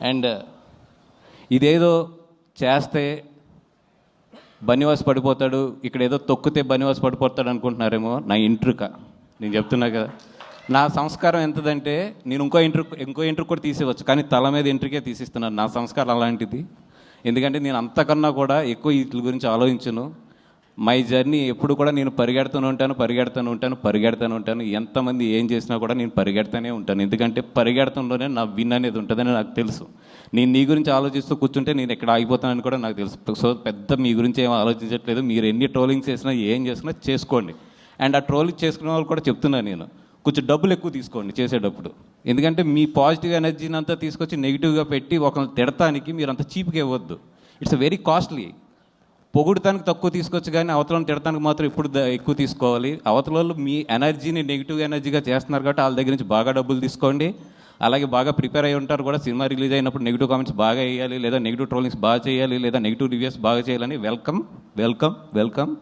And ఇదేదో చేస్తే బనివాస్ పడిపోతాడు, ఇక్కడ ఏదో తొక్కితే బనివాస్ పడిపోతాడు అనుకుంటున్నారేమో. నా ఇంట్రుక నేను చెప్తున్నా కదా, నా సంస్కారం ఎంతదంటే నేను ఇంకో ఇంట్రుక్ కూడా తీసేవచ్చు, కానీ తల మీద ఇంట్రుకే తీసిస్తున్నాను. నా సంస్కారం అలాంటిది. ఎందుకంటే నేను అంతకన్నా కూడా ఎక్కువ వీటి గురించి ఆలోచించను. మై జర్నీ ఎప్పుడు కూడా నేను పరిగెడుతూనే ఉంటాను. ఎంతమంది ఏం చేసినా కూడా నేను పరిగెడుతూనే ఉంటాను. ఎందుకంటే పరిగెడతంలోనే నా విన్ అనేది ఉంటుందని నాకు తెలుసు. నేను నీ గురించి ఆలోచిస్తూ కూర్చుంటే నేను ఎక్కడ ఆగిపోతానని కూడా నాకు తెలుసు. సో పెద్ద మీ గురించి ఏం ఆలోచించట్లేదు. మీరు ఎన్ని ట్రోలింగ్స్ చేసినా ఏం చేసినా చేసుకోండి. అండ్ ఆ ట్రోలింగ్ చేసుకునే వాళ్ళు కూడా చెప్తున్నాను నేను, కొంచెం డబ్బులు ఎక్కువ తీసుకోండి చేసేటప్పుడు. ఎందుకంటే మీ పాజిటివ్ ఎనర్జీని అంతా తీసుకొచ్చి నెగిటివ్గా పెట్టి ఒకరిని తిడటానికి మీరు అంత చీప్గా ఇవ్వద్దు. It's very costly. పొగుడటానికి తక్కువ తీసుకోవచ్చు, కానీ అవతలను తిడటానికి మాత్రం ఎప్పుడు ఎక్కువ తీసుకోవాలి. అవతలలో మీ ఎనర్జీని నెగిటివ్ ఎనర్జీగా చేస్తున్నారు కాబట్టి వాళ్ళ దగ్గర నుంచి బాగా డబ్బులు తీసుకోండి. అలాగే బాగా ప్రిపేర్ అయ్యి ఉంటారు కూడా. సినిమా రిలీజ్ అయినప్పుడు నెగిటివ్ కామెంట్స్ బాగా వేయాలి, లేదా నెగిటివ్ ట్రోలింగ్స్ బాగా చేయాలి, లేదా నెగిటివ్ రివ్యూస్ బాగా చేయాలని. వెల్కమ్.